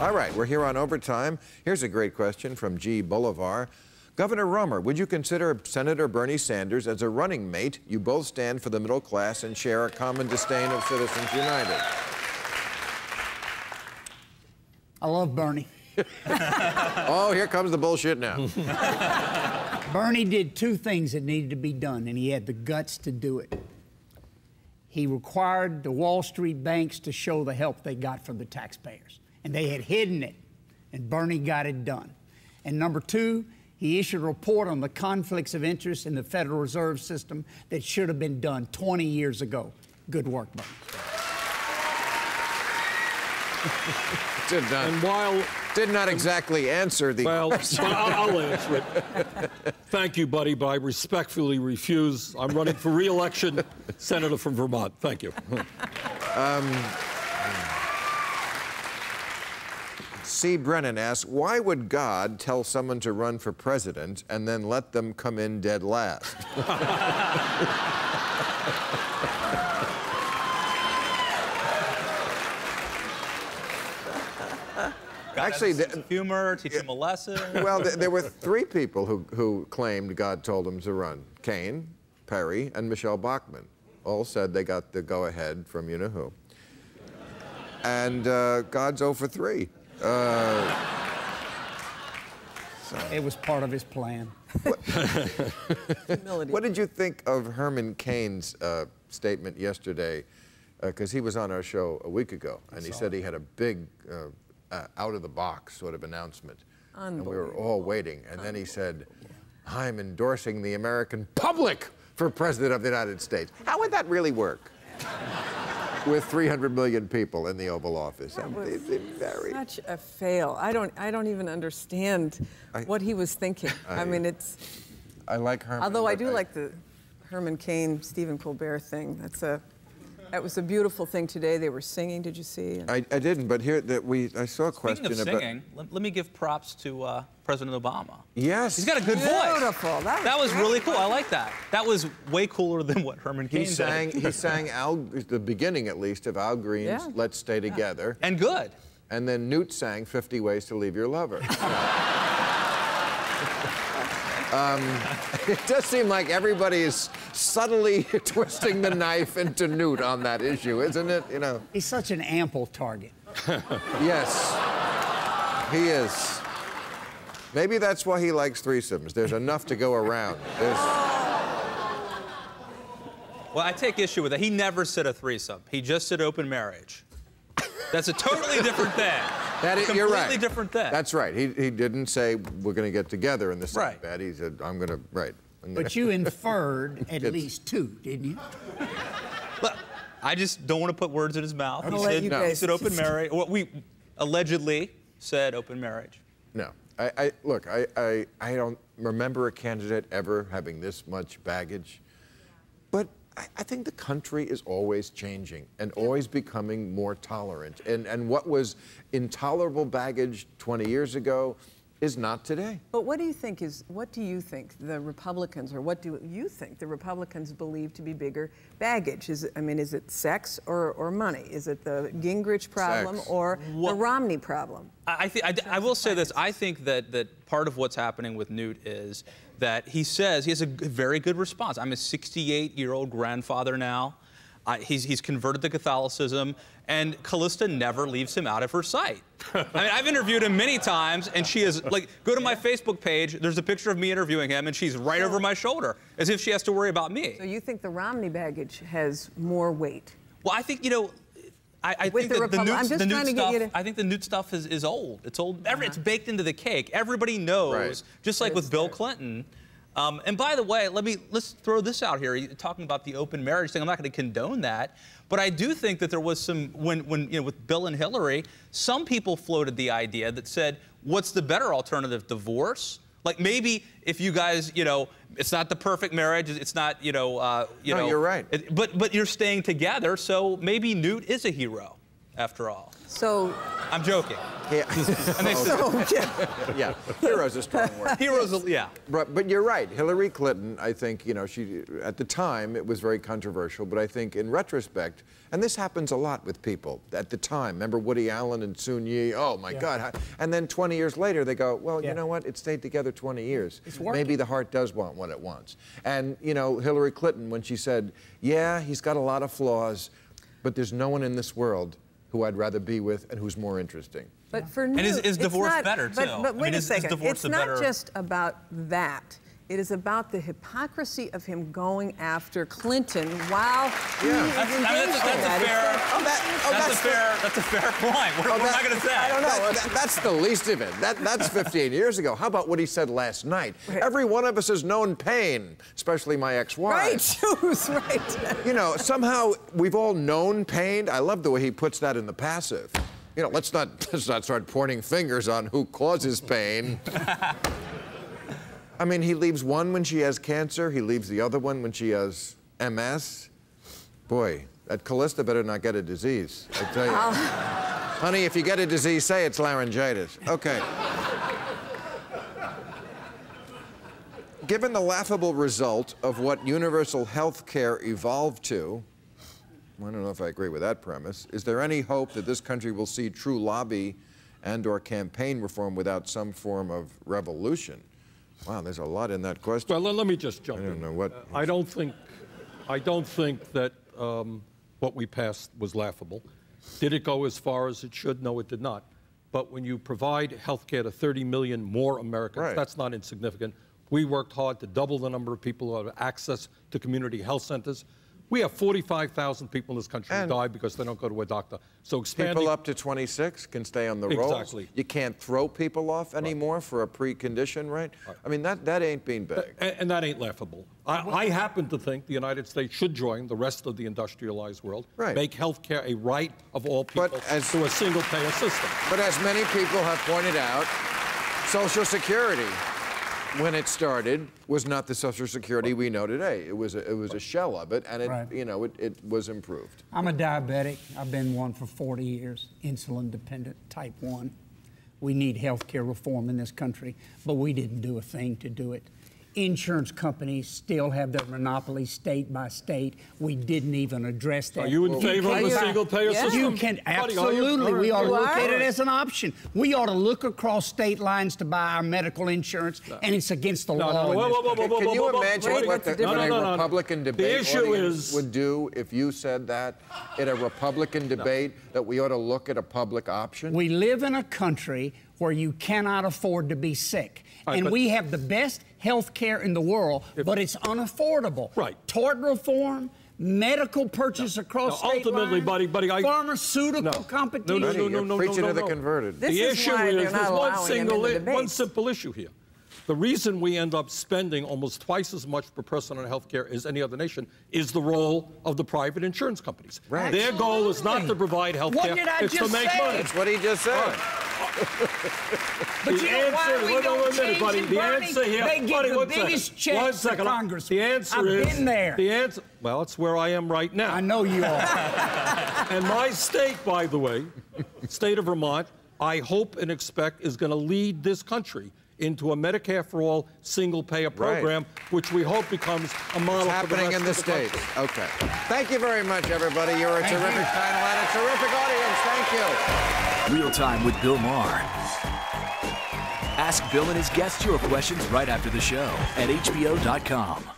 All right, we're here on Overtime. Here's a great question from G. Bolivar. Governor Romer, would you consider Senator Bernie Sanders as a running mate? You both stand for the middle class and share a common disdain of Citizens United. I love Bernie. Oh, here comes the bullshit now. Bernie did two things that needed to be done, and he had the guts to do it. He required the Wall Street banks to show the help they got from the taxpayers, and they had hidden it, and Bernie got it done. And number two, he issued a report on the conflicts of interest in the Federal Reserve System that should have been done 20 years ago. Good work, Bernie. Did not exactly answer the question. I'll answer it. Thank you, buddy, but I respectfully refuse. I'm running for re-election, Senator from Vermont. Thank you. C. Brennan asks, why would God tell someone to run for president and then let them come in dead last? Actually, humor, teach him a lesson. Well, there were three people who claimed God told them to run. Cain, Perry, and Michelle Bachmann. All said they got the go-ahead from you-know-who. And God's 0 for 3. It was part of his plan. What did you think of Herman Cain's statement yesterday? Because he was on our show a week ago, and he said he had a big out-of-the-box sort of announcement. And we were all waiting. And then he said, I'm endorsing the American public for President of the United States. How would that really work? With 300 million people in the Oval Office. Such a fail. I don't even understand what he was thinking. I mean, it's... I like Herman. Although I do like the Herman Cain, Stephen Colbert thing. That was a beautiful thing today. They were singing. Did you see? I didn't, but here I saw a question about... Speaking of singing, let me give props to President Obama. Yes. He's got a good voice. Beautiful. That was really cool. I like that. That was way cooler than what Herman Cain did. He sang the beginning, at least, of Al Green's Let's Stay Together. And good. And then Newt sang 50 Ways to Leave Your Lover. It does seem like everybody is subtly twisting the knife into Newt on that issue, isn't it? You know. He's such an ample target. Yes, he is. Maybe that's why he likes threesomes. There's enough to go around. Well, I take issue with that. He never said a threesome. He just said open marriage. That's a totally different thing. You're right. Completely different thing. That's right. He didn't say we're going to get together in the same bed. He said I'm going to But you inferred at least two, didn't you? Look, I just don't want to put words in his mouth. He said open marriage. What we allegedly said open marriage. No. Look, I don't remember a candidate ever having this much baggage. But I think the country is always changing and always becoming more tolerant. And what was intolerable baggage 20 years ago is not today. But what do you think the Republicans, or what do you think the Republicans believe to be bigger baggage? Is it sex or money? Is it the Gingrich problem or the Romney problem? I will say this. I think that part of what's happening with Newt is that he says he has a very good response. I'm a 68-year-old grandfather now. He's converted to Catholicism, and Callista never leaves him out of her sight. I mean, I've interviewed him many times, and she is, like, go to my Facebook page, there's a picture of me interviewing him, and she's right over my shoulder, as if she has to worry about me. So you think the Romney baggage has more weight? Well, I think, you know, I think that the Newt stuff is old. It's old. It's baked into the cake. Everybody knows, just like with Bill Clinton. And by the way, let's throw this out here. You're talking about the open marriage thing. I'm not going to condone that, but I do think that there was some with Bill and Hillary, some people floated the idea that said, what's the better alternative, divorce? Like maybe if you guys, it's not the perfect marriage. It's not, No, you're right. But you're staying together, so maybe Newt is a hero. after all. So I'm joking. Yeah. Yeah. Hero's a strong word. Heroes, yeah. But you're right. Hillary Clinton, I think, you know, she at the time it was very controversial, but I think in retrospect, and this happens a lot with people at the time. Remember Woody Allen and Soon Yi? Oh my God! And then 20 years later, they go, well, you know what? It stayed together 20 years. It's working. Maybe the heart does want what it wants. And you know, Hillary Clinton, when she said, "Yeah, he's got a lot of flaws, but there's no one in this world who I'd rather be with and who's more interesting." But for and is divorce better too? But wait a second. It's not just about that. It is about the hypocrisy of him going after Clinton while he is engaged in that. That's a fair point. What am I going to say? I don't know. That's the least of it. That's 15 years ago. How about what he said last night? Right. Every one of us has known pain, especially my ex-wife. Right, right. You know, somehow we've all known pain. I love the way he puts that in the passive. You know, let's not start pointing fingers on who causes pain. I mean, he leaves one when she has cancer. He leaves the other one when she has MS. Boy, that Callista better not get a disease, I tell you. Honey, if you get a disease, say it's laryngitis. Okay. Given the laughable result of what universal health care evolved to, I don't know if I agree with that premise, is there any hope that this country will see true lobby and/or campaign reform without some form of revolution? Wow, there's a lot in that question. Well, let me just jump in. I don't know what. I don't think that what we passed was laughable. Did it go as far as it should? No, it did not. But when you provide health care to 30 million more Americans, that's not insignificant. We worked hard to double the number of people who have access to community health centers. We have 45,000 people in this country who die because they don't go to a doctor. So expanding... People up to 26 can stay on the rolls. Exactly. You can't throw people off anymore for a precondition, right? I mean, that ain't being big. And that ain't laughable. I happen to think the United States should join the rest of the industrialized world. Right. Make health care a right of all people through a single-payer system. But as many people have pointed out, Social Security, when it started, was not the Social Security we know today. It was a shell of it, and it was improved. I'm a diabetic. I've been one for 40 years, insulin dependent, type 1. We need health care reform in this country, but we didn't do a thing to do it. Insurance companies still have their monopoly state by state. We didn't even address that. Are you in favor of a single-payer system? You can, absolutely. We ought to look at it as an option. We ought to look across state lines to buy our medical insurance, and it's against the law. Can you imagine what the Republican debate audience would do if you said that in a Republican debate, that we ought to look at a public option? We live in a country where you cannot afford to be sick. And we have the best health care in the world, but it's unaffordable. Right. Tort reform, medical purchase across state ultimately, lines, buddy, pharmaceutical competition. You're preaching to the converted. The issue is there's one simple issue here. The reason we end up spending almost twice as much per person on health care as any other nation is the role of the private insurance companies. Right. Their goal is not to provide health care, it's to make money. That's what he just said. But you know why we don't change it, Bernie? They give the biggest checks to Congress. The answer is... I've been there. The answer... Well, it's where I am right now. I know you are. And my state, by the way, state of Vermont, I hope and expect is going to lead this country into a Medicare for All single-payer program, which we hope becomes a model for the rest in the states. Okay. Thank you very much, everybody. You're a terrific panel and a terrific audience. Thank you. Real Time with Bill Maher. Ask Bill and his guests your questions right after the show at HBO.com.